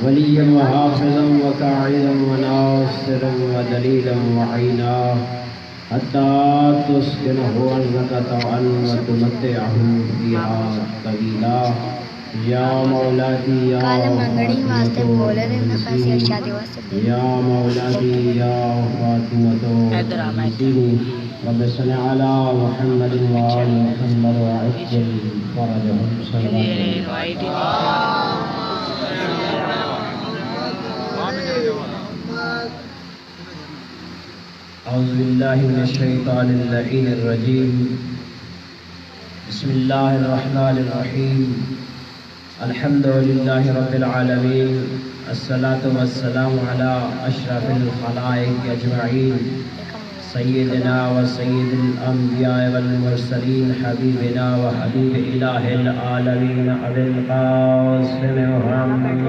وليا وحافظا وقاعدا وناصرا ودليلا وعينا حتى تسكنه أرضك طوعا وتمتعه فيها طويلا یا مولاتی یا یا مولاتی یا فاطمۃ رب صل علی محمد وآل محمد وعجل فرجهم صلی اعوذ باللہ من الشیطان اللعین الرجیم بسم اللہ الرحمن الرحیم الحمد للہ رب العالمین الصلاة والسلام علی اشرف الخلائق اجمعین سیدنا و سید الانبیاء والمرسلین حبیبنا و حبیب الہ العالمین ابی القاسم محمد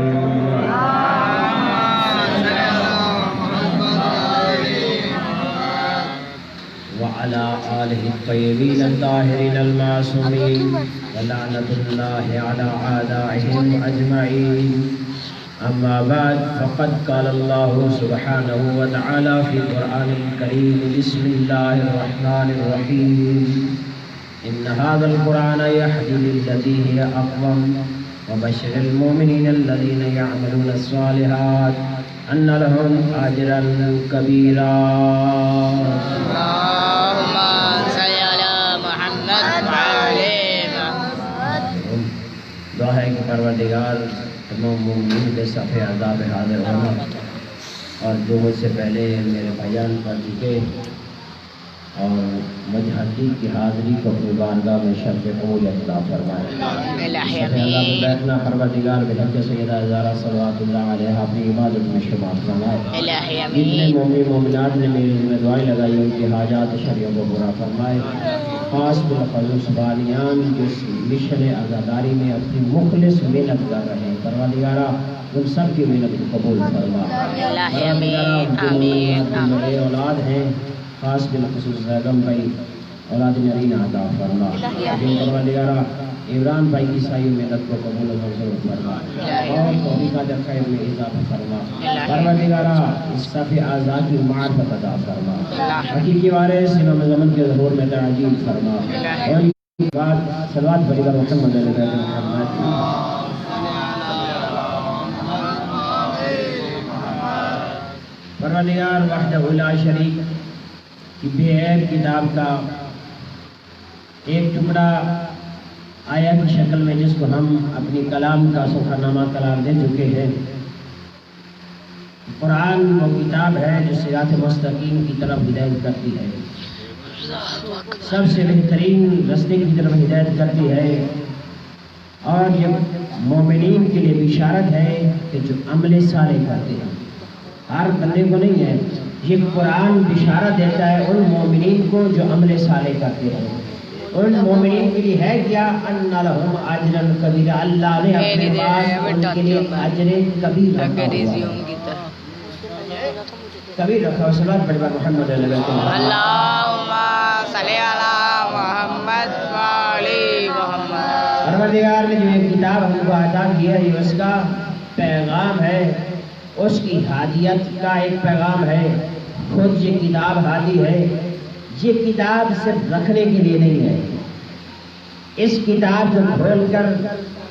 وعلى آله الطيبين الطاهرين المعصومين ولعنة الله على أعدائهم أجمعين أما بعد فقد قال الله سبحانه وتعالى في القرآن الكريم بسم الله الرحمن الرحيم إن هذا القرآن يهدي للتي هي أقوم وبشر المؤمنين الذين يعملون الصالحات أن لهم أجرا كبيرا دعا ہے کہ پروردگار تمام مومنین کے صفحے عذاب حاضر ہونا اور جو مجھ سے پہلے میرے بیان کر چکے اور مجھتی کی حاضری کو اپنی بارگاہ میں شرف قبول عطا فرمائے صفحے عذاب میں بیٹھنا پروردگار بحق سیدہ ہزارہ صلوات اللہ علیہ اپنی عبادت میں شمار فرمائے جتنے مومن مومنات نے میری ذمہ دعائیں لگائی ان کی حاجات شریعوں کو پورا فرمائے خاص بالخصوص بالیان جو مشن عزاداری میں اپنی مخلص محنت کر رہے ہیں پروردگارہ ان سب کی محنت کو قبول فرما بڑے اولاد ہیں خاص بالخصوص زیدم بھائی اولاد نرین عطا فرما پروردگارہ عمران بھائی کی ساری محنت کو قبول و منظور فرما اور توفیقات خیر میں اضافہ فرما پروردگارہ اس صفحے اعضاء کی معرفت عطا فرما حقیقی وارث امام زمان کے ظہور میں تعجیل فرما اور بعد صلوات بھری کر محمد علیہ محمد پروردگار وحدہ لا شریک کی بے عیب کتاب کا ایک ٹکڑا آیا کی شکل میں جس کو ہم اپنی کلام کا سفر نامہ قرار دے چکے ہیں قرآن وہ کتاب ہے جو صراط مستقیم کی طرف ہدایت کرتی ہے سب سے بہترین راستے کی طرف ہدایت کرتی ہے اور یہ مومنین کے لیے بشارت ہے کہ جو عمل صالح کرتے ہیں ہر بندے کو نہیں ہے یہ قرآن بشارت دیتا ہے ان مومنین کو جو عمل صالح کرتے ہیں ان مومنین کے لیے ہے کیا ان لہم اجرا کبیرا اللہ نے اپنے پاس ان کے لیے اجر کبیر کبیر رکھا ہے صلوات پڑھ محمد علیہ وسلم اللہم صلی علی محمد وعلی محمد پروردگار نے جو ایک کتاب ہم کو عطا کی ہے یہ اس کا پیغام ہے اس کی ہادیت کا ایک پیغام ہے خود یہ کتاب ہادی ہے یہ کتاب صرف رکھنے کے لیے نہیں ہے اس کتاب کو کھول کر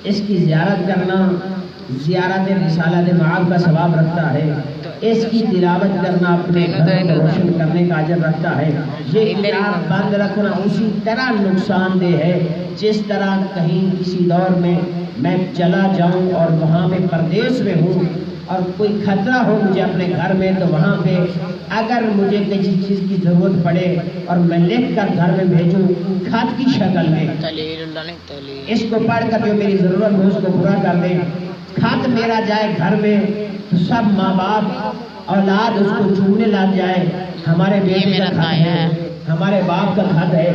اس کی زیارت کرنا زیارت رسالت معاب کا ثواب رکھتا ہے اس کی تلاوت کرنا اپنے گھر کو روشن کرنے کا اجر رکھتا ہے یہ کتاب بند رکھنا اسی طرح نقصان دہ ہے جس طرح کہیں کسی دور میں میں چلا جاؤں اور وہاں پہ پردیس میں ہوں اور کوئی خطرہ ہو مجھے اپنے گھر میں تو وہاں پہ اگر مجھے کسی چیز کی ضرورت پڑے اور میں لکھ کر گھر میں بھیجوں خط کی شکل میں اس کو پڑھ کر جو میری ضرورت ہو اس کو پورا کر دیں خط میرا جائے گھر میں تو سب ماں باپ اولاد اس کو چومنے لگ جائے ہمارے بیٹے کا خط ہے ہمارے باپ کا خط ہے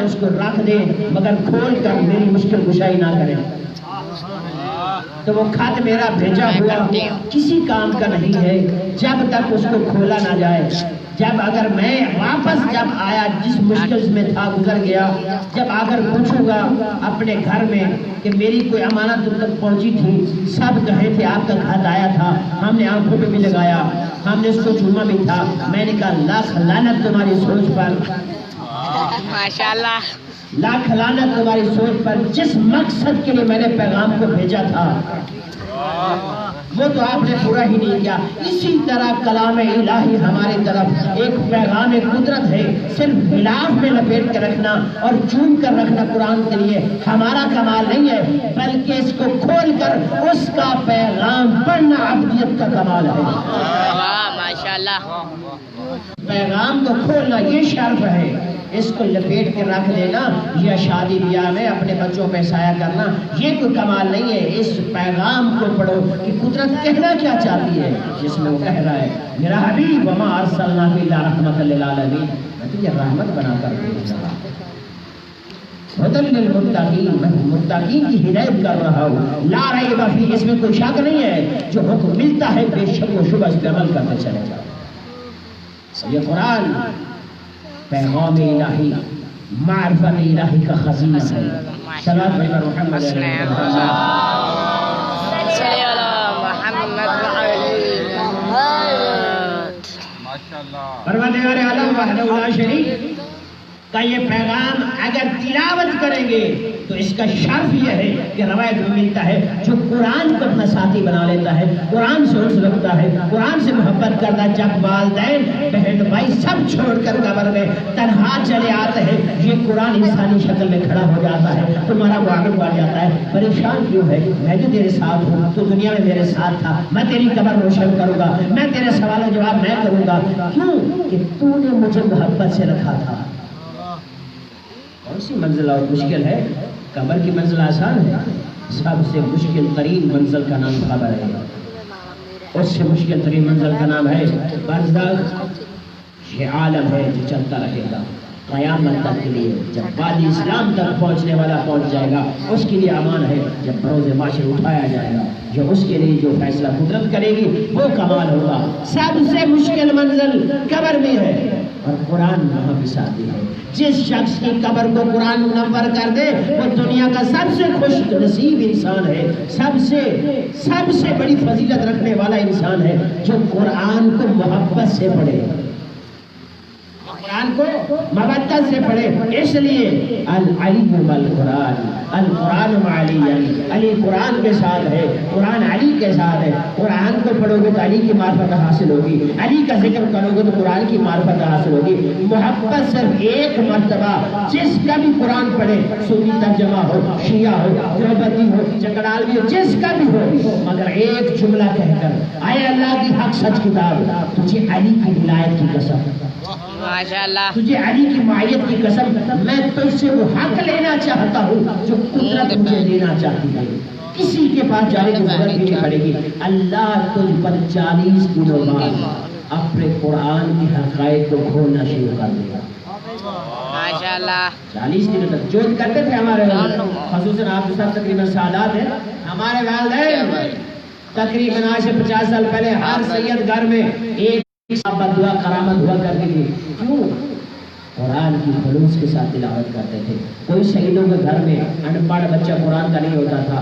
اس کو رکھ دیں مگر کھول کر میری مشکل کشائی نہ کریں تو وہ خط میرا بھیجا ہوا کسی کام کا نہیں ہے جب تک اس کو کھولا نہ جائے جب اگر میں واپس جب آیا جس مشکل میں تھا گزر گیا، جب اگر پوچھوں گا اپنے گھر میں کہ میری کوئی امانت تم تک پہنچی تھی، سب کہے تھے آپ کا خط آیا تھا، ہم نے آنکھوں پہ بھی لگایا، ہم نے اس کو چوما بھی تھا، میں نے کہا لاکھ لعنت تمہاری سوچ پر، ماشاءاللہ، لاکھ لعنت تمہاری سوچ پر، جس مقصد کے لیے میں نے پیغام کو بھیجا تھا وہ تو آپ نے پورا ہی نہیں کیا۔ اسی طرح کلام الہی ہماری طرف ایک پیغام قدرت ہے، صرف غلاف میں لپیٹ کے رکھنا اور چوم کر رکھنا قرآن کے لیے ہمارا کمال نہیں ہے، بلکہ اس کو کھول کر اس کا پیغام پڑھنا عبدیت کا کمال ہے۔ ماشاءاللہ، پیغام کو کھولنا یہ شرف ہے، اس کو لپیٹ کے رکھ دینا یا شادی بیاہ میں اپنے بچوں پہ سایہ کرنا یہ کوئی کمال نہیں ہے۔ اس پیغام کو پڑھو کہ قدرت کہنا کیا چاہتی ہے، جس میں وہ کہہ رہا ہے میرا حبیب وما ارسلناک الا رحمۃ للعالمین، میں تجھے رحمت بنا کر بھیجا ہوں، ہدی للمتقین، میں متقین کی ہدایت کر رہا ہوں، لا ریب فیہ، اس میں کوئی شک نہیں ہے، جو حکم ملتا ہے بے شک و شبہ اس پہ عمل کرتے چلے جاؤ۔ یہ قرآن پیغام الہی، معرفت الہی کا خزینہ ہے۔ صلوات بھائی محمد پروردگار عالم وحدہ لا شریک کا یہ پیغام اگر تلاوت کریں گے تو اس کا شرف یہ ہے کہ روایت میں ملتا ہے جو قرآن کو اپنا ساتھی بنا لیتا ہے، قرآن سے انس رکھتا ہے، قرآن سے محبت کرتا ہے، جب والدین بہن بھائی سب چھوڑ کر قبر میں تنہا چلے آتے ہیں، یہ قرآن انسانی شکل میں کھڑا ہو جاتا ہے، تمہارا معاملہ بڑھ جاتا ہے، پریشان کیوں ہے، میں جو تیرے ساتھ ہوں، تو دنیا میں میرے ساتھ تھا، میں تیری قبر روشن کروں گا، میں تیرے سوال و جواب میں کروں گا، کیوں کہ تو نے مجھے محبت سے رکھا تھا۔ کون سی منزل اور مشکل ہے؟ قبر کی منزل آسان ہے، سب سے مشکل ترین منزل کا نام قبر ہے، اس سے مشکل ترین منزل کا نام ہے برزخ۔ یہ عالم ہے جو چلتا رہے گا قیامت تک کے لیے، جب وادی اسلام تک پہنچنے والا پہنچ جائے گا اس کے لیے امان ہے، جب بروز محشر اٹھایا جائے گا جو اس کے لیے جو فیصلہ قدرت کرے گی وہ کمال ہوگا۔ سب سے مشکل منزل قبر میں ہے اور قرآن وہاں بھی ساتھی ہے۔ جس شخص کی قبر کو قرآن منور کر دے وہ دنیا کا سب سے خوش نصیب انسان ہے، سب سے بڑی فضیلت رکھنے والا انسان ہے جو قرآن کو محبت سے پڑھے، قرآن کو مودت سے پڑھے۔ اس لیے العلی والقرآن، القرآن مع علی، علی قرآن کے ساتھ ہے، قرآن علی کے ساتھ ہے۔ قرآن کو پڑھو گے تو علی کی معرفت حاصل ہوگی، علی کا ذکر کرو گے تو قرآن کی معرفت حاصل ہوگی۔ محبت صرف ایک مرتبہ جس کا بھی قرآن پڑھے، سنی ترجمہ ہو، شیعہ ہو، دیوبندی ہو، چکڑالوی ہو، جس کا بھی ہو، مگر ایک جملہ کہہ کر اے اللہ کی حق سچ کتاب، تجھے علی کی ولایت کی قسم، ماشاءاللہ، تجھے علی کی معیت کی قسم، میں تجھ سے وہ حق لینا چاہتا ہوں جو قدرت مجھے لینا چاہتی ہے، کسی کے پاس جانے کی ضرورت بھی نہیں پڑے گی۔ اللہ تجھ پر 40 دنوں بعد اپنے قرآن کی حقائق کو کھولنا شروع کر دے گا۔ ماشاءاللہ، 40 دنوں تک جو کرتے تھے ہمارے والد، خصوصاً آپ کے ساتھ تقریباً سادات ہیں، ہمارے والدین تقریباً آج سے 50 سال پہلے ہر سید گھر میں ایک دعا کرامت ہوا کرتی تھی، کیوں؟ قرآن کی خلوص کے ساتھ تلاوت کرتے تھے۔ کوئی شہیدوں کے گھر میں ان پڑھ بچہ قرآن کا نہیں ہوتا تھا،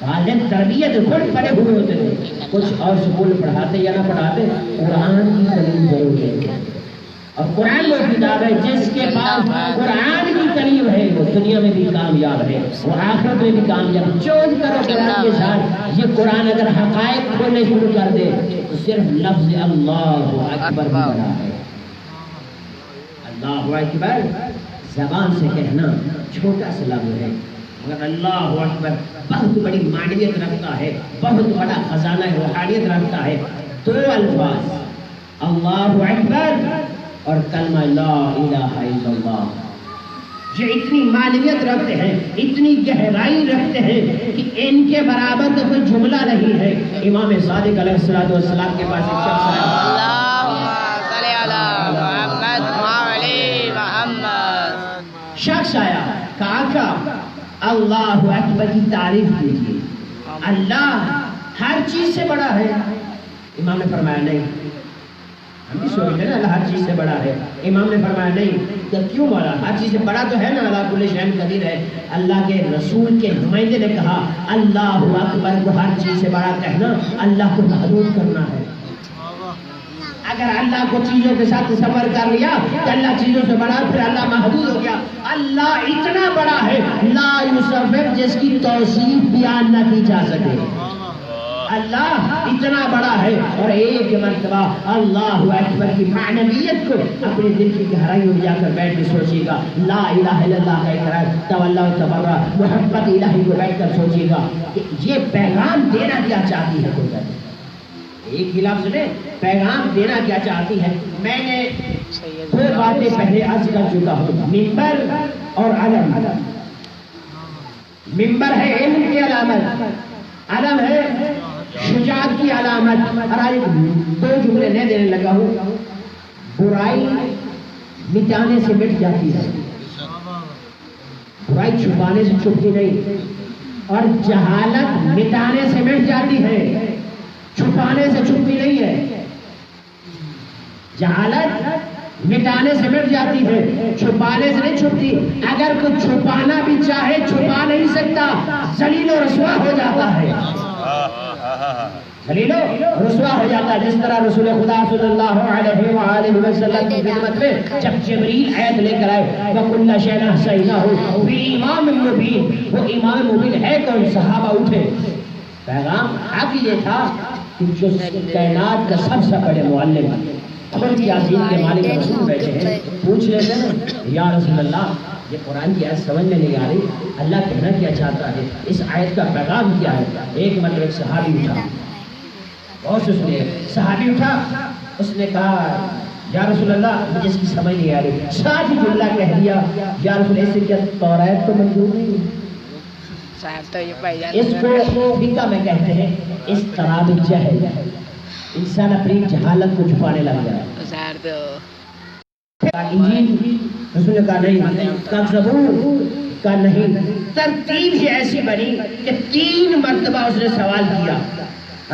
والد تربیت خود پڑھے ہوئے ہوتے تھے، کچھ اور سکول پڑھاتے یا نہ پڑھاتے، قرآن کی تعلیم ضرور دیتے تھے۔ اور قرآن وہ کتاب ہے جس کے پاس قرآن کی تعلیم ہے وہ دنیا میں بھی کامیاب ہے، وہ آخرت میں بھی کامیاب۔ چوج کرو قرآن کے ساتھ، یہ قرآن اگر حقائق کھولنے شروع کر دے تو صرف لفظ اللہ اکبر بھی بڑا ہے۔ اللہ اکبر زبان سے کہنا چھوٹا سا لفظ ہے، مگر اللہ اکبر بہت بڑی معنویت رکھتا ہے، بہت بڑا خزانہ روحانیت رکھتا ہے۔ دو الفاظ اللہ اکبر اور کلمہ لا الہ الا اللہ، یہ اتنی معنویت رکھتے ہیں، اتنی گہرائی رکھتے ہیں کہ ان کے برابر تو کوئی جملہ نہیں ہے۔ امام صادق علیہ السلام کے پاس ایک شخص آیا، اللہم صلی علی محمد وعلی محمد، شخص آیا، کہا کہ اللہ اکبر کی تعریف کیجیے، اللہ ہر چیز سے بڑا ہے۔ امام نے فرمایا نہیں، ہم بھی سوچتے ہیں نا اللہ ہر چیز سے بڑا ہے. امام نے فرمایا نہیں کہ کیوں بڑا؟ ہر چیز سے بڑا تو ہے نا، اللہ کل شیء قدیر ہے. اللہ کے رسول کے نمائندے نے کہا اللہ اکبر کو ہر چیز سے بڑا کہنا اللہ کو محدود کرنا ہے. اگر اللہ کو چیزوں کے ساتھ تصور کر لیا کہ اللہ چیزوں سے بڑا، پھر اللہ محدود ہو گیا. اللہ اتنا بڑا ہے لا یوصف، جس کی توصیف بیان نہ کی جا سکے. اللہ اتنا بڑا ہے. اور ایک مرتبہ اللہ اکبر کی معنویت کو اپنے دل کی گہرائیوں میں جا کر بیٹھ کے سوچیے گا. لا الہ الا اللہ کا اقرار، تولا و تبرع، محبت الہی کو بیٹھ کر سوچیے گا کہ یہ پیغام دینا کیا چاہتی ہے. کوئی ایک ہی لفظ میں پیغام دینا کیا چاہتی ہے. میں نے دو باتیں پہلے عرض کر چکا ہوں. ممبر اور علم. ممبر ہے علم کی علامت، علم ہے شجاعت کی علامت. اور آج دو جملے نئے دینے لگا ہوں. برائی مٹانے سے مٹ جاتی ہے، برائی چھپانے سے چھپتی نہیں. اور جہالت مٹانے سے مٹ جاتی ہے، چھپانے سے چھپتی نہیں ہے. جہالت مٹانے سے مٹ جاتی ہے، چھپانے سے نہیں چھپتی. اگر کوئی چھپانا بھی چاہے چھپا نہیں سکتا، ذلیل و رسوا ہو جاتا ہے. ذلیل و رسوا ہو جاتا ہے. جس طرح رسول خدا صلی اللہ علیہ وآلہ وسلم کی خدمت میں جب جبریل آیت لے کر آئے وَكُلَّ شَيْءٍ أَحْصَيْنَاهُ فِي إِمَامٍ مُبِينٍ، وہ امام مبین ہے کون؟ صحابہ اٹھے. پیغام حق یہ تھا کہ جو کائنات کا سب سے بڑے معلم خود کی عظیم کے مالک رسول بیٹھے ہیں، پوچھ لیتے ہیں یا رسول اللہ یہ قرآن کی آیت سمجھ میں نہیں آ رہی، اللہ کہنا کیا چاہتا ہے، اس آیت کا پیغام کیا ہے. ایک مرتبہ ایک صحابی اٹھا، بہت سے سنیے. صحابی اٹھا، اس نے کہا یا رسول اللہ مجھے اس کی سمجھ نہیں آ رہی. ساتھ ہی جملہ کہہ دیا یا رسول اللہ، اس سے کیا توریت تو منظور نہیں؟ اس کو فقہ میں کہتے ہیں اضطراب الجہل. انسان اپنی جہالت کو چھپانے لگ جائے. انجیل رسول نے کہا نہیں، کذبوا کا نہیں. ترتیب ہی ایسی بنی کہ 3 مرتبہ اس نے سوال کیا.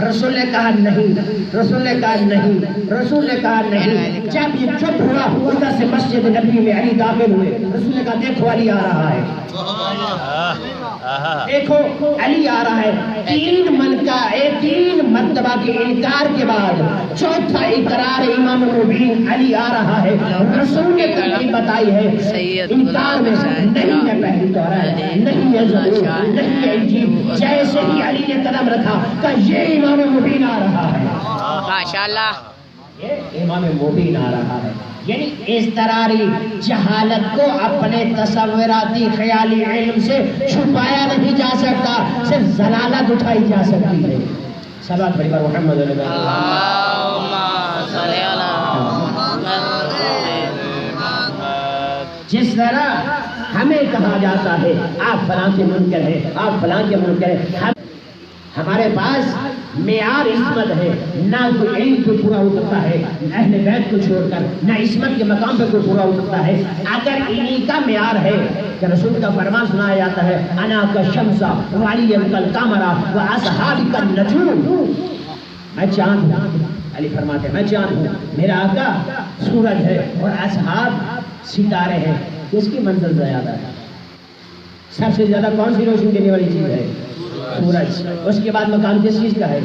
رسول نے کہا نہیں، رسول نے کہا نہیں، رسول نے کہا نہیں. جب یہ چپ ہوا ادھر سے مسجد نبی میں علی داخل ہوئے. رسول نے کہا دیکھو علی آ رہا ہے، دیکھو علی آ رہا ہے. 3 مرتبہ کے انکار کے بعد چوتھا اقرار امام مبین علی آ رہا ہے. رسول نے ترتیب بتائی ہے انکار میں نہیں ہے پہلی توریت، نہیں ہے زبور، نہیں ہے انجیل. جیسے ہی علی نے قدم رکھا کہ یہ امام مبین آ رہا ہے. ماشاءاللہ، یہ امام مبین آ رہا ہے. یعنی اضطراری جہالت کو اپنے تصوراتی خیالی علم سے چھپایا نہیں جا سکتا، صرف ضلالت اٹھائی جا سکتی ہے. صلوات پڑھی پر محمد علیہ وسلم. جس طرح ہمیں کہا جاتا ہے آپ فلاں کے منکر ہیں، آپ فلاں کے منکر ہیں، ہمارے پاس معیار عصمت ہے. نہ کوئی علم کو پورا ہو سکتا ہے اہل بیت کو چھوڑ کر، نہ عصمت کے مقام پہ کوئی پورا ہو سکتا ہے اگر انہی کا معیار ہے کہ رسول کا فرمان سنایا جاتا ہے انا کالشمس وعلی کالقمر واصحابی کالنجوم. میں چاند ہوں، علی فرماتے ہیں میں چاند ہوں، میرا آقا سورج ہے اور اصحاب ستارے ہیں. کس کی منزل زیادہ ہے؟ سب سے زیادہ کون سی روشنی دینے والی چیز ہے؟ سورج. اس کے بعد مقام کس چیز کا ہے؟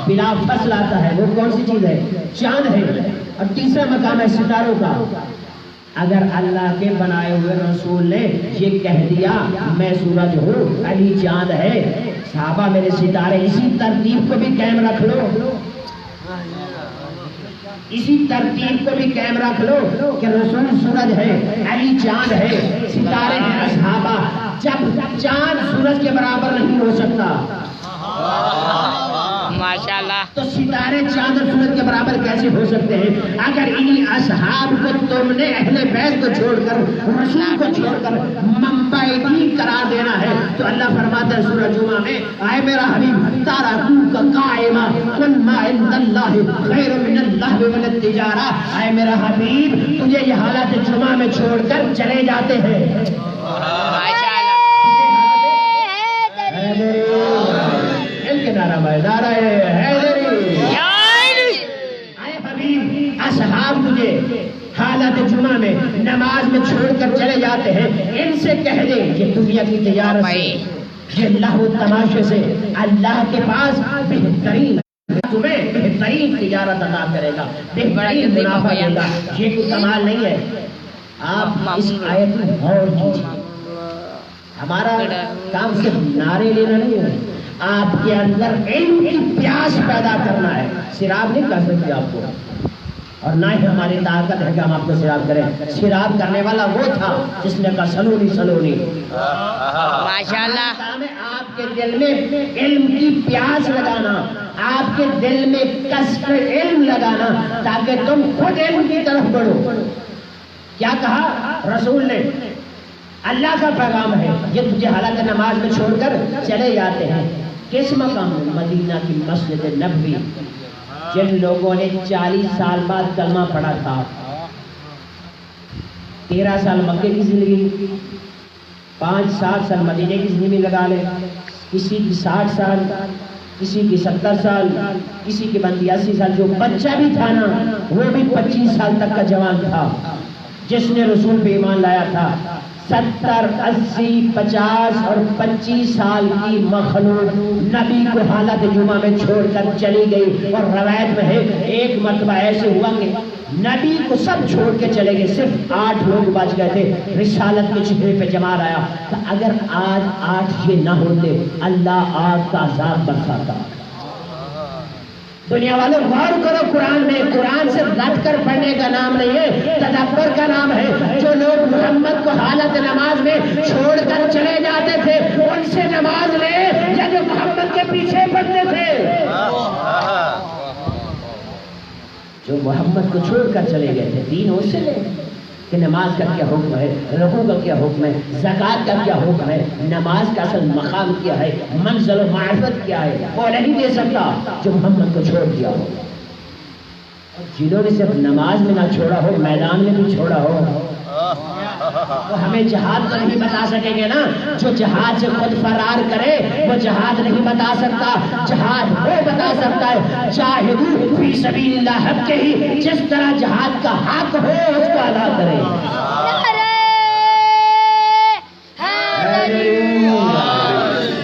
بلا فصل آتا ہے، وہ کون سی چیز ہے؟ چاند ہے. اور تیسرا مقام ہے ستاروں کا. اگر اللہ کے بنائے ہوئے رسول نے یہ کہہ دیا میں سورج ہوں، علی چاند ہے، صحابہ میرے ستارے، اسی ترتیب کو بھی قائم رکھ لو، اسی ترتیب کو بھی قائم رکھ لو کہ رسول سورج ہے، علی چاند ہے، ستارے ہیں اصحابہ. جب چاند سورج کے برابر نہیں ہو سکتا ماشاءاللہ، تو ستارے چاند اور سورج کے برابر کیسے ہو سکتے ہیں؟ اگر انہی اصحاب کو تم نے اہل بیت کو چھوڑ کر، رسول کو چھوڑ کر منبع دین قرار دینا ہے تو اللہ فرماتا ہے سورہ جمعہ میں اے میرا حبیب ترکوک قائما قل ما عند اللہ خیر من اللہو من التجارہ. اے میرا حبیب تجھے یہ حالات جمعہ میں چھوڑ کر چلے جاتے ہیں. نعرہ حیدری. اے حبیب حالت جمعہ میں نماز میں چھوڑ کر چلے جاتے ہیں، ان سے کہہ دیں کہ دنیا کی تجارت سے، یہ لہو تماشے سے اللہ کے پاس بہترین تمہیں بہترین تجارت عطا کرے گا، بہترین منافع دے گا۔ یہ کوئی کمال نہیں ہے۔ آپ اس آیت میں غور کیجیے۔ ہمارا کام صرف نعرے لینا نہیں ہے، آپ کے اندر علم کی پیاس پیدا کرنا ہے۔ سیراب نہیں کر سکتے آپ کو، اور نہ ہی ہماری طاقت ہے کہ ہم آپ کو سیراب کریں۔ سیراب کرنے والا وہ تھا جس نے کہا سلونی سلونی۔ ماشاءاللہ۔ آپ کے دل میں علم کی پیاس لگانا، آپ کے دل میں کسب علم لگانا، تاکہ تم خود علم کی طرف بڑھو۔ کیا کہا رسول نے؟ اللہ کا پیغام ہے، یہ تجھے حالت نماز میں چھوڑ کر چلے جاتے ہیں۔ کس مقام میں؟ مدینہ کی مسجد نبوی، جن لوگوں نے 40 سال بعد کلمہ پڑھا تھا، 13 سال مکے کی زندگی، 5-7 سال مدینے کی زندگی لگا لے، کسی کی 60 سال، کسی کی 70 سال، کسی کی 82 سال۔ جو بچہ بھی تھا نا وہ بھی 25 سال تک کا جوان تھا جس نے رسول پہ ایمان لایا تھا۔ 70، 80، 50 اور 25 سال کی مخلوق نبی کو حالت جمعہ میں چھوڑ کر چلی گئی، اور روایت میں ہے ایک مرتبہ ایسے ہوا کہ نبی کو سب چھوڑ کے چلے گئے، صرف 8 لوگ بچ گئے تھے۔ رسالت کے چہرے پہ جمال آیا کہ اگر آج 8 یہ نہ ہوتے اللہ آگ کا عذاب برساتا۔ دنیا والوں غور کرو، قرآن میں، قرآن سے رٹ کر پڑھنے کا نام نہیں ہے، تدبر کا نام ہے۔ جو لوگ محمد کو حالت نماز میں چھوڑ کر چلے جاتے تھے ان سے نماز لے، یا جو محمد کے پیچھے پڑھتے تھے؟ جو محمد کو چھوڑ کر چلے گئے تھے دین اس سے لے کہ نماز کا کیا حکم ہے، رکوع کا کیا حکم ہے، زکوٰۃ کا کیا حکم ہے، نماز کا اصل مقام کیا ہے، منزل و معرفت کیا ہے، وہ نہیں دے سکتا جو محمد کو چھوڑ دیا ہو۔ جنہوں نے صرف نماز میں نہ چھوڑا ہو، میدان میں بھی چھوڑا ہو، وہ ہمیں جہاد تو نہیں بتا سکیں گے نا۔ جو جہاد سے خود فرار کرے وہ جہاد نہیں بتا سکتا، جہاد وہ بتا سکتا ہے جاہدوا فی سبیل اللہ حق کے ہی، جس طرح جہاد کا حق ہو اس کو ادا کرے۔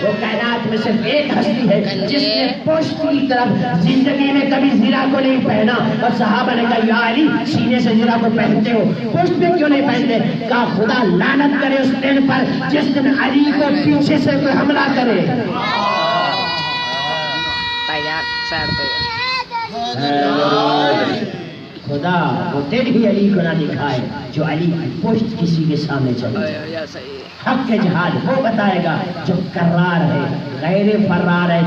وہ کائنات میں صرف ایک ہستی ہے جس نے پشت کی طرف زندگی میں کبھی زرہ کو نہیں پہنا، اور صحابہ نے کہا یا علی سینے سے زرہ کو پہنتے ہو، پشت میں کیوں نہیں پہنتے؟ کہا خدا لعنت کرے اس دن پر جس دن علی کو پیچھے سے کوئی حملہ کرے۔ خدا وہ دن ہی علی کو نہ دکھائے جو علی کی پشت کسی کے سامنے چلے۔ حق کے جہاد وہ بتائے گا جو کرار ہے، غیر فرار ہے،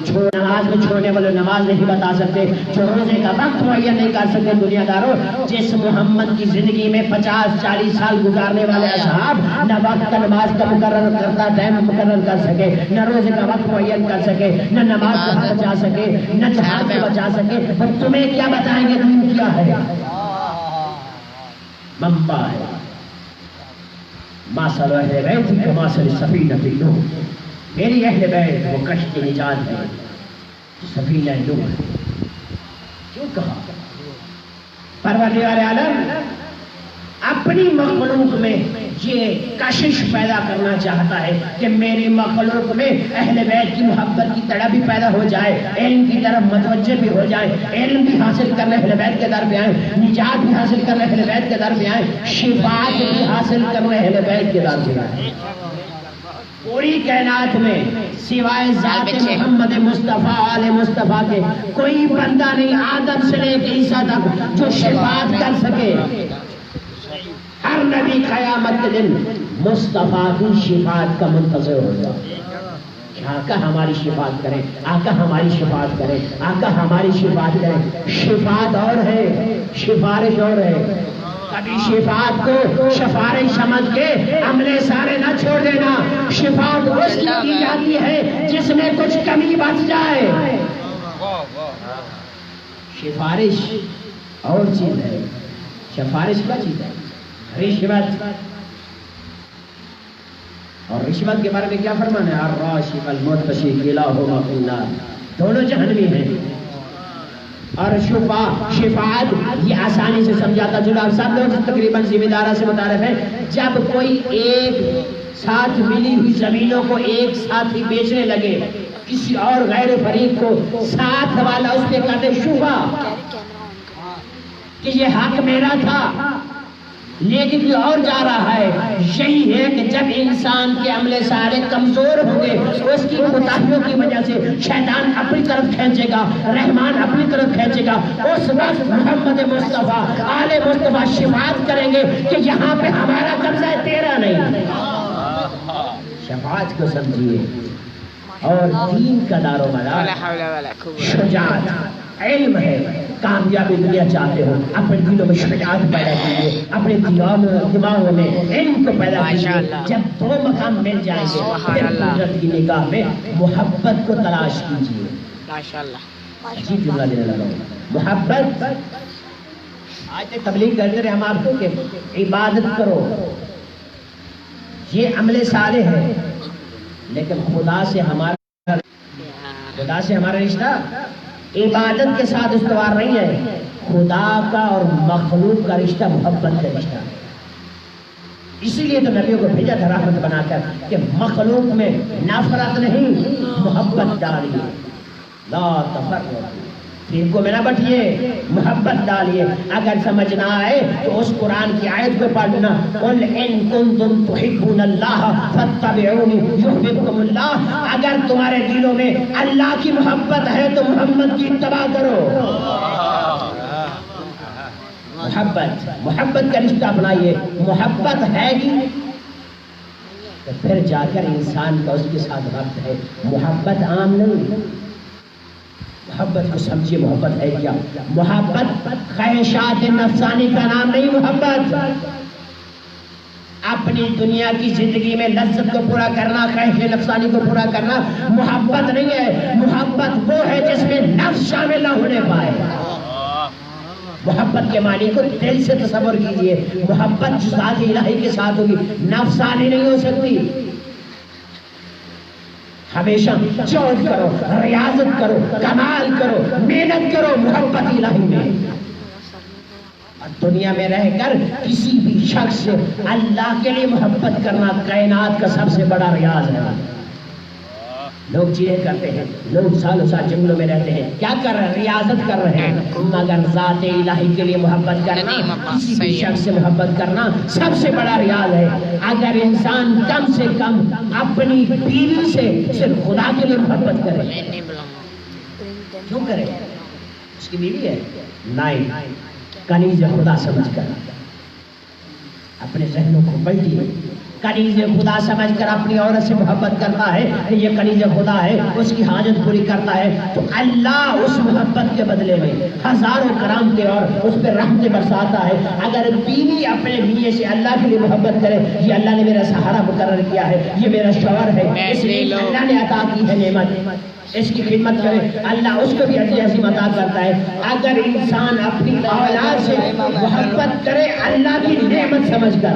جو نماز میں چھوڑنے والے نماز نہیں بتا سکتے، جو روزے کا وقت معین نہیں کر سکتے۔ دنیا داروں، جس محمد کی زندگی میں 50-40 سال گزارنے والے اصحاب نہ وقت کا نماز کا مقرر کرتا ٹائم مقرر کر سکے، نہ روزے کا وقت معین کر سکے، نہ نماز کو بچا سکے، نہ جہاد کو بچا سکے، اور تمہیں کیا بتائیں گے دین کیا ہے؟ منبع ہے۔ ماسل اہل بیت کماسل سفینۃ نوح، میری اہل بیت وہ کشتی نجات ہے سفینہ نوح ہے۔ کیوں کہا؟ پروردگار عالم اپنی مخلوق میں یہ کشش پیدا کرنا چاہتا ہے کہ میری مخلوق میں اہل بیت کی محبت کی طرح بھی پیدا ہو جائے، علم کی طرف متوجہ بھی ہو جائے، علم بھی حاصل کرنے اہل بیت کے در پہ آئیں، نجات بھی حاصل کرنے اہل بیت کے در پہ آئیں، شفاعت بھی حاصل کرنے اہل بیت کے در پہ آئیں۔ پوری کائنات میں سوائے ذات محمد مصطفیٰ آل مصطفیٰ کے کوئی بندہ نہیں آدم سے لے کے عیسیٰ تک جو شفاعت کر سکے۔ ہر نبی قیامت کے دن مصطفیٰ کی شفاعت کا منتظر ہوگا۔ آقا ہماری شفاعت کریں، آقا ہماری شفاعت کریں، آقا ہماری شفاعت کریں۔ شفاعت اور ہے، سفارش اور ہے۔ کبھی شفاعت کو سفارش سمجھ کے عملے سارے نہ چھوڑ دینا۔ شفاعت اس کی جاتی ہے جس میں کچھ کمی بچ جائے۔ سفارش اور چیز ہے، سفارش کیا چیز ہے؟ رشوت۔ اور رشوت کے بارے میں کیا فرمانا ہے؟ الراشی والمرتشی کلاہما فی النار، دونوں جہنمی ہیں۔ اور شفاعت یہ آسانی سے سمجھاتا چلو آپ سب لوگ تقریباً ذمہ دارہ سے متعارف ہیں. جب کوئی ایک ساتھ ملی ہوئی زمینوں کو ایک ساتھ ہی بیچنے لگے، کسی اور غیر فریق کو ساتھ والا اس پہ کہتے شبہ کہ یہ حق میرا تھا لیکن یہ اور جا رہا ہے. یہی ہے کہ جب انسان کے عمل صالح کمزور ہوں گے اس کی کوتاہیوں کی وجہ سے شیطان اپنی طرف کھینچے گا، رحمان اپنی طرف کھینچے گا. اس وقت محمد مصطفیٰ آل مصطفیٰ شفاعت کریں گے کہ یہاں پہ ہمارا قبضہ ہے، تیرا نہیں. شفاعت کو سمجھیے. اور دین کا دار و مدار شجاعت علم ہے. کامیابی دنیا چاہتے ہو اپنے دلوں میں شجاعت پیدا کیجیے، اپنے دماغوں میں علم کو پیدا کیجیے. جب دو مقام مل جائیں گے پھر قدرت کی نگاہ میں محبت کو تلاش کیجیے. عجیب جملہ دینے لگا ہوں. محبت. آج تبلیغ کرتے رہے ہم آپ کو کہ عبادت کرو، یہ عمل صالح ہے، لیکن خدا سے ہمارا رشتہ عبادت کے ساتھ استوار نہیں ہے. خدا کا اور مخلوق کا رشتہ محبت کا رشتہ. اسی لیے تو نبیوں کو بھیجا تھا رحمت بنا کر کہ مخلوق میں نفرت نہیں محبت ڈالیے. لا تفرقوا، فرقوں میں نہ بٹیے، محبت ڈالیے. اگر سمجھ نہ آئے تو اس قرآن کی آیت کو پڑھنا، قل ان کنتم تحبون اللہ فاتبعونی یحببکم اللہ. اگر تمہارے دلوں میں اللہ کی محبت ہے تو محمد کی اتباع کرو. محبت کا رشتہ اپنائیے. محبت ہے گی تو پھر جا کر انسان کا اس کے ساتھ وقت ہے. محبت عام نہیں. محبت کو سمجھیے. محبت ہے کیا؟ محبت خواہشات نفسانی کا نام نہیں. محبت اپنی دنیا کی زندگی میں لذت کو پورا کرنا، خواہش نفسانی کو پورا کرنا محبت نہیں ہے. محبت وہ ہے جس میں نفس شامل نہ ہونے پائے. محبت کے معنی کو دل سے تصور کیجیے. محبت ذات الہی کے ساتھ ہوگی، نفسانی نہیں ہو سکتی. ہمیشہ جوہد کرو، ریاضت کرو، کمال کرو، محنت کرو محبت الہی میں. اور دنیا میں رہ کر کسی بھی شخص سے اللہ کے لیے محبت کرنا کائنات کا سب سے بڑا ریاض ہے. لوگ چیزیں کرتے ہیں، لوگ سالوں سال جنگلوں میں رہتے ہیں، کیا کر رہے ہیں؟ ریاضت کر رہے ہیں. مگر ذات الہی کے لیے محبت کرنا، کسی بھی شخص سے محبت کرنا سب سے بڑا ریاض ہے. اگر انسان کم سے کم اپنی بیوی سے صرف خدا کے لیے محبت کرے. کیوں کرے؟ اس کی بیوی ہے نہیں، کنیز خدا سمجھ کر اپنے ذہنوں کو پلٹیے. کنیز خدا سمجھ کر اپنی عورت سے محبت کرتا ہے، یہ کنیز خدا ہے، اس کی حاجت پوری کرتا ہے تو اللہ اس محبت کے بدلے میں ہزاروں کرامتیں اور اس پہ رحمتیں برساتا ہے. اگر بیوی اپنے میاں سے اللہ کے لیے محبت کرے، یہ اللہ نے میرا سہارا مقرر کیا ہے، یہ میرا شوہر ہے، اس لیے اللہ نے عطا کی ہے نعمت، اس کی خدمت کرے، اللہ اس کو بھی اجر عظیم عطا کرتا ہے. اگر انسان اپنی اولاد سے محبت کرے اللہ کی نعمت سمجھ کر،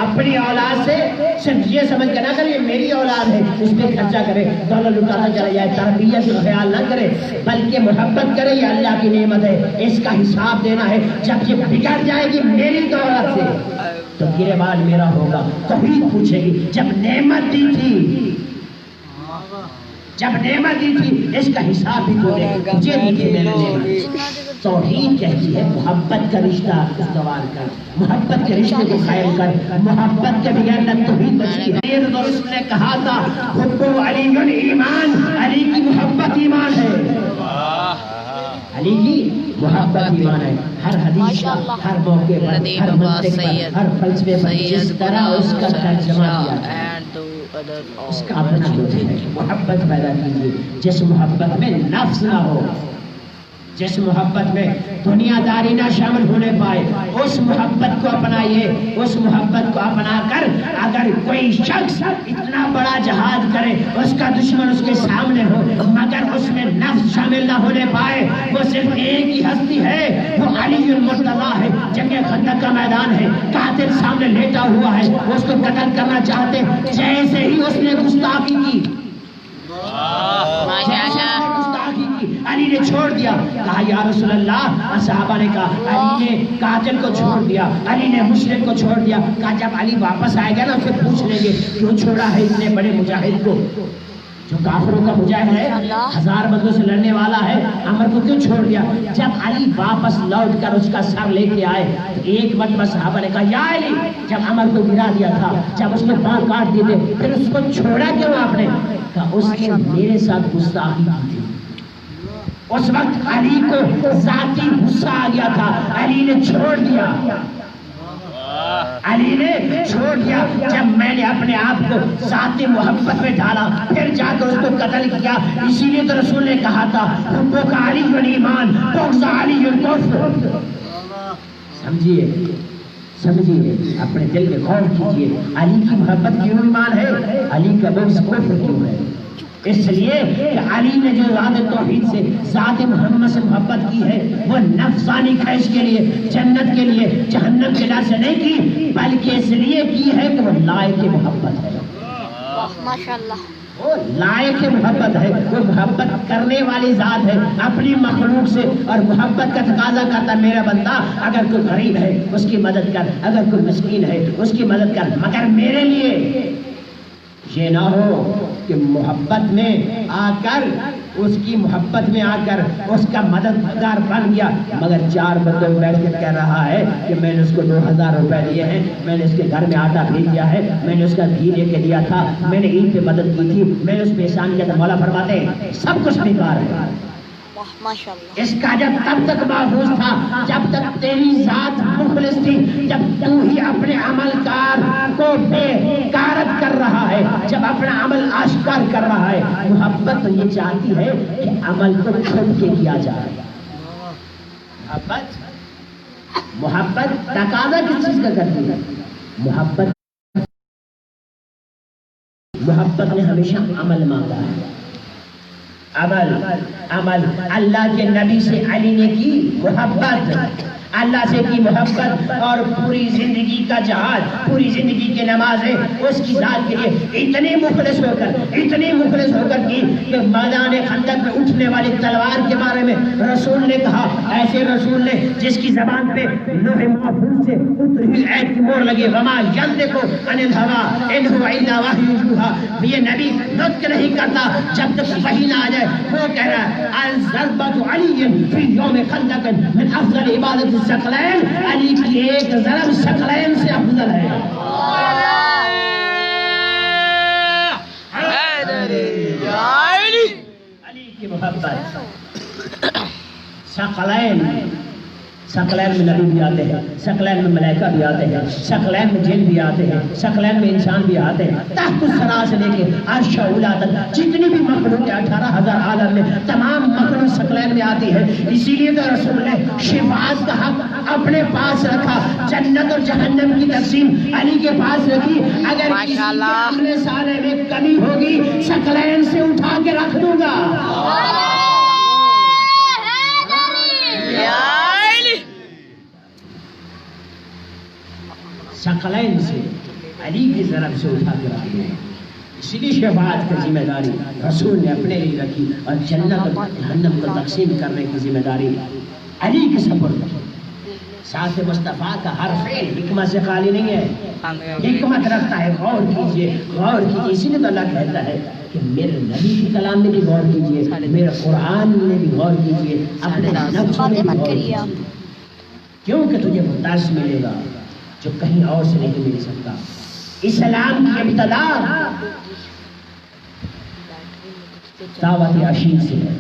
اپنی اولاد سے صرف یہ سمجھ کر نہ کرے یہ میری اولاد ہے، اس پہ خرچہ کرے، دولت لٹاتا چلا جائے، تربیت کا خیال نہ کرے، بلکہ محبت کرے یہ اللہ کی نعمت ہے، اس کا حساب دینا ہے. جب یہ بگڑ جائے گی میری دولت سے تو گریبان میرا ہوگا. توحید پوچھے گی جب نعمت دی تھی اس کا حساب بھی تو دے، مجھے دی تھی میں نے نعمت. توحید کہتی ہے محبت کا رشتہ استوار کر، محبت کے رشتے کو قائم کر. محبت کے بغیر نہ توحید بچتی ہے. اس نے کہا تھا حب علی ایمان، علی کی محبت ایمان ہے. علی کی محبت ایمان ہے. ہر حدیث کا ہر موقع پر، ہر منطق پر، ہر فلسفے پر جس طرح اس کا ترجمہ کیا اس کا اپنا ہوتا ہے. محبت پیدا کیجیے جس محبت میں نفس نہ ہو، جس محبت میں دنیا داری نہ شامل ہونے پائے، اس محبت کو اپنائیے. اس محبت کو اپنا کر اگر کوئی شخص اتنا بڑا جہاد کرے، اس کا دشمن اس کے سامنے ہو مگر اس میں نفس شامل نہ ہونے پائے، وہ صرف ایک ہی ہستی ہے، وہ علی المرتضیٰ ہے. جنگ خندق کا میدان ہے، قاتل سامنے لیٹا ہوا ہے، وہ اس کو قتل کرنا چاہتے، جیسے ہی اس نے گستاخی کی دیا؟ کہا یا رسول اللہ، صحابہ نے کہا علی نے قاتل کو چھوڑ دیا، علی نے مشرک کو چھوڑ دیا۔ کہا جب علی واپس آئے گا نا اسے پوچھ لیں گے کیوں چھوڑا ہے اتنے بڑے مجاہد کو، جو کافروں کا مجاہد ہے، 1000 بندوں سے لڑنے والا ہے، عمر کو کیوں چھوڑ دیا؟ جب علی واپس لوٹ کر اس کا سر لے کے آئے تو ایک مرتبہ صحابہ نے کہا یا علی، جب عمر کو گرا دیا تھا، جب اس نے پاؤں کاٹ دیے تھے، پھر اس کو چھوڑا کیوں آپ نے؟ کہا اس نے میرے ساتھ گستاخی کی تھی۔ اس وقت علی کو ذاتی غصہ آ گیا تھا، علی نے چھوڑ دیا، علی نے چھوڑ دیا۔ جب میں نے اپنے آپ کو ذاتی محبت میں ڈالا پھر جا کر اس کو قتل کیا۔ اسی لیے تو رسول نے کہا تھا حبک علی الایمان بغض علی الکفر۔ سمجھیے اپنے دل میں غور کیجیے، علی کی محبت کیوں ایمان ہے، علی کا بغض کفر کیوں ہے؟ اس لیے کہ علی نے جو ذات توحید سے، ذات محمد سے محبت کی ہے وہ نفسانی خواہش کے لیے، جنت کے لیے، جہنم کے ڈر سے نہیں کی، بلکہ اس لیے کی ہے کہ وہ لائق محبت ہے۔ ماشاءاللہ، وہ لائق محبت ہے، وہ محبت کرنے والی ذات ہے اپنی مخلوق سے، اور محبت کا تقاضا کرتا میرا بندہ اگر کوئی غریب ہے اس کی مدد کر، اگر کوئی مسکین ہے اس کی مدد کر، مگر میرے لیے یہ نہ ہو کہ محبت میں آ کر، اس کی محبت میں آ کر اس کا مددگار بن گیا، مگر 4 بندوں میں بیٹھ کر کہہ رہا ہے کہ میں نے اس کو 2000 روپے دیے ہیں، میں نے اس کے گھر میں آٹا بھیج دیا ہے، میں نے اس کا گھی لے کے دیا تھا، میں نے عید پہ مدد کی تھی، میں نے اس پہ احسان کیا تھا۔ مولا فرماتے ہیں سب کچھ بیکار ہے۔ ماشاءاللہ، اس کا جب تب تک محفوظ تھا جب تک تیری ذات مخلص تھی، جب تو ہی اپنے عمل کار کو بیکارت کر رہا ہے، جب اپنا عمل آشکار کر رہا ہے۔ محبت تو یہ چاہتی ہے کہ عمل کو چھپ کے کیا جائے۔ محبت تقاضا کس چیز کا کرتی ہے؟ محبت نے ہمیشہ عمل مانگا ہے، عمل۔ اللہ کے نبی سے علی نے کی محبت، اللہ سے کی محبت، اور پوری زندگی کا جہاد، پوری زندگی کی نمازیں اس کی ذات کے لیے اتنی مخلص ہو کر کی کہ میدان خندق میں اٹھنے والی تلوار کے بارے میں رسول نے کہا، ایسے رسول نے جس کی زبان پہ لوح محفوظ سے اتری عید کی مہر لگی، وما ینطق عن الہوی ان هو الا وحی یوحی، یہ نبی نطق نہیں کرتا جب تک وحی نہ آ جائے۔ وہ کہہ رہا ہے الضربۃ علی فی یوم خندق من افضل عبادت ثقلین، علی کی ایک ضرب ثقلین سے افضل ہے۔ علی کی محبت، ثقلین میں نبی بھی آتے ہیں، ثقلین میں ملائکہ بھی آتے ہیں، ثقلین میں جن بھی آتے ہیں، ثقلین میں انسان بھی آتے ہیں، تحت الثری سے لے کے عرش اولی تک جتنی بھی مخلوق 18,000 عالم میں تمام مخلوق ثقلین میں آتی ہے۔ اسی لیے تو رسول نے شفاعت کا حق اپنے پاس رکھا، جنت اور جہنم کی تقسیم علی کے پاس رکھی۔ اگر کسی کے عمل صالح میں کمی ہوگی ثقلین سے اٹھا کے رکھ دوں گا۔ ثقلین سے، علی کی ضرب سے اٹھا کے رکھ دیا۔ اسی لیے شفاعت کی ذمہ داری رسول نے اپنے لیے رکھی، اور جنت اور جہنم کو تقسیم کرنے کی ذمہ داری علی کے سپرد کی۔ ساتھ مصطفیٰ کا ہر فعل حکمت سے خالی نہیں ہے، حکمت رکھتا ہے۔ غور کیجئے۔ اسی لیے تو اللہ کہتا ہے کہ میرے نبی کے کلام میں بھی غور کیجئے، میرے قرآن میں بھی غور کیجئے، اپنے نفس میں بھی غور کیجئے، کیونکہ تجھے وہ درس ملے گا جو کہیں اور سے نہیں مل سکتا۔ اسلام کی ابتدا دعوت عشیر سے ہے،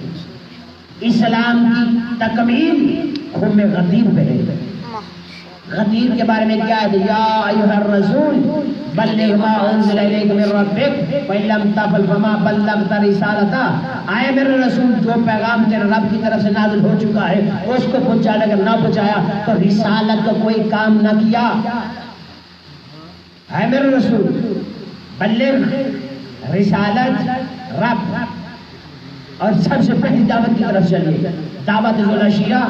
اسلام کی تکمیل خم غدیر پہ ہے۔ غدیر کے بارے میں کیا ہے؟ یا ایھا الرسول بلغ ما انزل الیک من ربک وان لم تفعل فما بلغت رسالتہ، اے میرے رسول جو پیغام تیرے رب کی طرف سے نازل ہو چکا ہے اس کو پہنچا، اگر نہ پہنچایا تو رسالت کا کوئی کام نہ کیا۔ اے میرے رسول بلغ رسالت رب، اور سب سے پہلی دعوت کی طرف چلیے۔ دعوت ذوالعشیرہ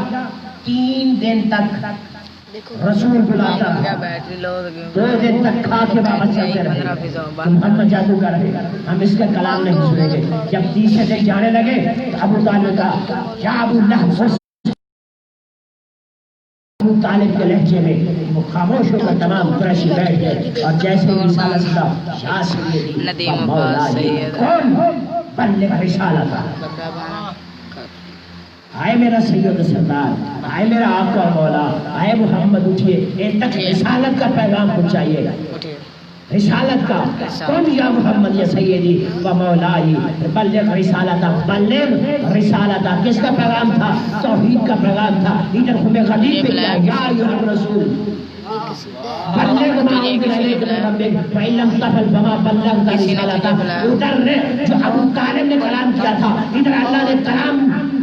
3 دن تک رسول بلاتا ہے 2 دن تک کھا کے واپس چلتے رہے کہ محمد جادو کر رہے، ہم اس کا کلام نہیں سنیں گے۔ جب 30 دن جانے لگے تو ابو طالب کا کیا ابو لہب ابو طالب کے لہجے میں وہ خاموش ہو کر تمام قریشی بیٹھ گئے اور جیسے رسالت کا یا سیدی و مولائی کون بلغ رسالت آئے میرا سید سردار، آئے میرا آقا و مولا، آئے محمد اٹھئے، ایک تک رسالت کا پیغام پہنچائیے، رسالت کا کون یا محمد یا سیدی و مولائی بلغ رسالتا، بلغ رسالتا کس کا پیغام تھا؟ توحید کا پیغام تھا۔ ادھر ہمیں غریب پہ کیا یا ایھا الرسول بلغ ما انزل الیک من ربک فإن لم تفعل فما بلغت رسالتہ۔ ادھر نے جو ابو طالب نے کلام کیا تھا، ادھر اللہ نے کلام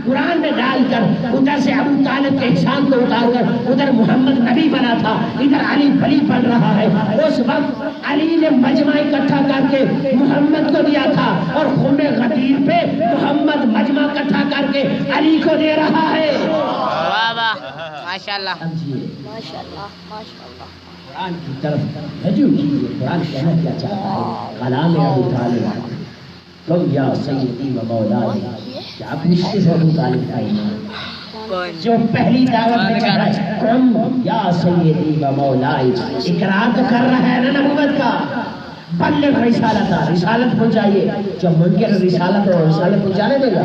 قرآن میں ڈال کر ادھر سے ابو طالب کے احسان کو اتار کر ادھر محمد نبی بنا تھا، ادھر علی ولی بن رہا ہے۔ اس وقت علی نے مجمع اکٹھا کر کے محمد کو دیا تھا اور خون غدیر پہ محمد مجمع اکٹھا کر کے علی کو دے رہا ہے۔ واہ واہ ماشاءاللہ ماشاءاللہ ماشاءاللہ۔ قرآن کی طرف رجوع کیجیے، قرآن کہنا کیا چاہتا ہے؟ کلام ابو طالب تم یا سیدی و مولائی، کیا آپ رشتے سے ابو طالب کا ایمان جو پہلی دعوت میں کہہ رہا ہے کم یا سیدی و مولائی، اقرار تو کر رہا ہے نا نبوت کا۔ بلغ رسالتا، رسالت پہنچائیے۔ جو منکر رسالت اور رسالت پہنچانے دے گا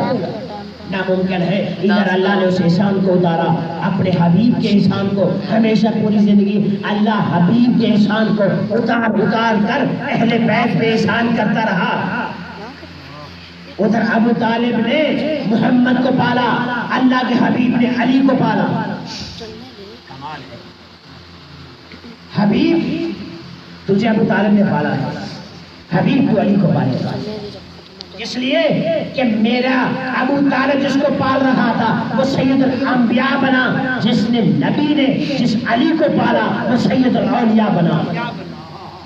ناممکن ہے۔ ادھر اللہ نے اس احسان کو اتارا، اپنے حبیب کے احسان کو ہمیشہ پوری زندگی اللہ حبیب کے احسان کو اتار اتار کر اہل بیت پہ احسان کرتا رہا۔ ادھر ابو طالب نے محمد کو پالا، اللہ کے حبیب نے علی کو پالا۔ حبیب تجھے ابو طالب نے پالا ہے، حبیب کو علی کو پالے گا، اس لیے کہ میرا ابو طالب جس کو پال رہا تھا وہ سید الانبیاء بنا، جس نے نبی نے جس علی کو پالا وہ سید الاولیاء بنا۔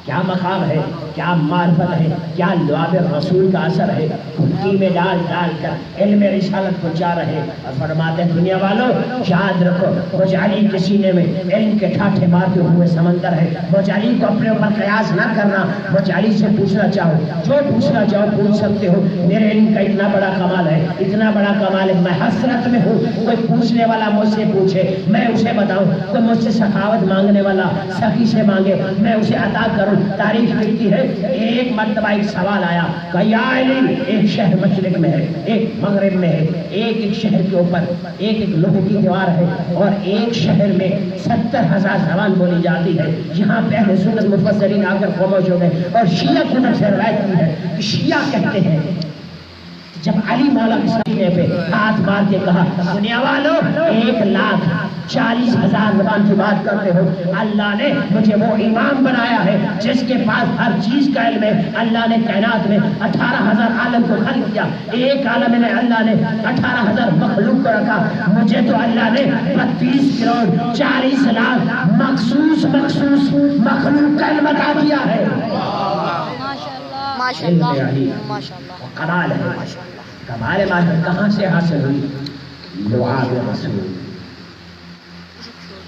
کیا مقام ہے، کیا معرفت ہے، کیا لعاب رسول کا اثر ہے، کھٹکی میں ڈال ڈال کر علم رسالت پہنچا رہے اور فرماتے ہیں دنیا والوں یاد رکھو مجھ علی کے سینے میں علم کے ٹھاٹھے مارتے ہوئے سمندر ہے۔ مجھ علی کو اپنے اوپر قیاس نہ کرنا، مجھ علی سے پوچھنا چاہو، جو پوچھنا چاہو پوچھ سکتے ہو۔ میرے علم کا اتنا بڑا کمال ہے، اتنا بڑا کمال ہے، میں حسرت میں ہوں کوئی پوچھنے والا مجھ سے پوچھے میں اسے بتاؤں، کوئی مجھ سے سخاوت مانگنے والا سخی سے مانگے میں اسے عطا کروں۔ تاریخ لکھتی ہے ایک مرتبہ ایک سوال آیا کہ یا علی ایک شہر مشرق میں ہے، ایک مغرب میں ہے، ایک ایک شہر کے اوپر ایک ایک لوہے کی دیوار ہے اور ایک شہر میں 70,000 زبان بولی جاتی ہے۔ یہاں پہ اہل سنت مفسرین آ کر خاموش ہو گئے اور شیعہ کی طرف سے روایت کی ہے کہ شیعہ کہتے ہیں جب علی مولا کے سینے پہ ہاتھ مار کے کہا دنیا والوں 1,40,000 زبان کی بات کرتے ہو، اللہ نے مجھے وہ امام بنایا ہے جس کے پاس ہر چیز کا علم ہے۔ اللہ نے کائنات میں 18,000 عالم کو خلق کیا، ایک عالم میں اللہ نے 18,000 مخلوق کو رکھا، مجھے تو اللہ نے 32 کروڑ 40 لاکھ مخصوص مخلوق کا علم عطا کیا ہے۔ ماشاءاللہ ماشاءاللہ کمال ہے، کمال معرفت کہاں سے حاصل ہوئی؟ لعاب رسول،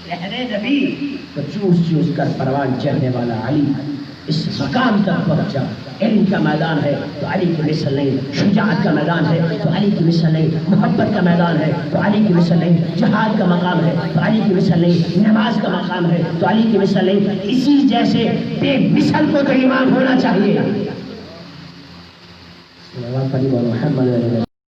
لہر نبی کو چوس چوس کر پروان چڑھنے والا علی اس مقام تک پہنچا۔ علم کا میدان ہے تو علی کی مثل نہیں، شجاعت کا میدان ہے تو علی کی مثل نہیں، محبت کا میدان ہے تو علی کی مثل نہیں، جہاد کا مقام ہے تو علی کی مثل نہیں، نماز کا مقام ہے تو علی کی مثل نہیں۔ اسی جیسے بے مثل کو تو امام ہونا چاہیے۔ محمد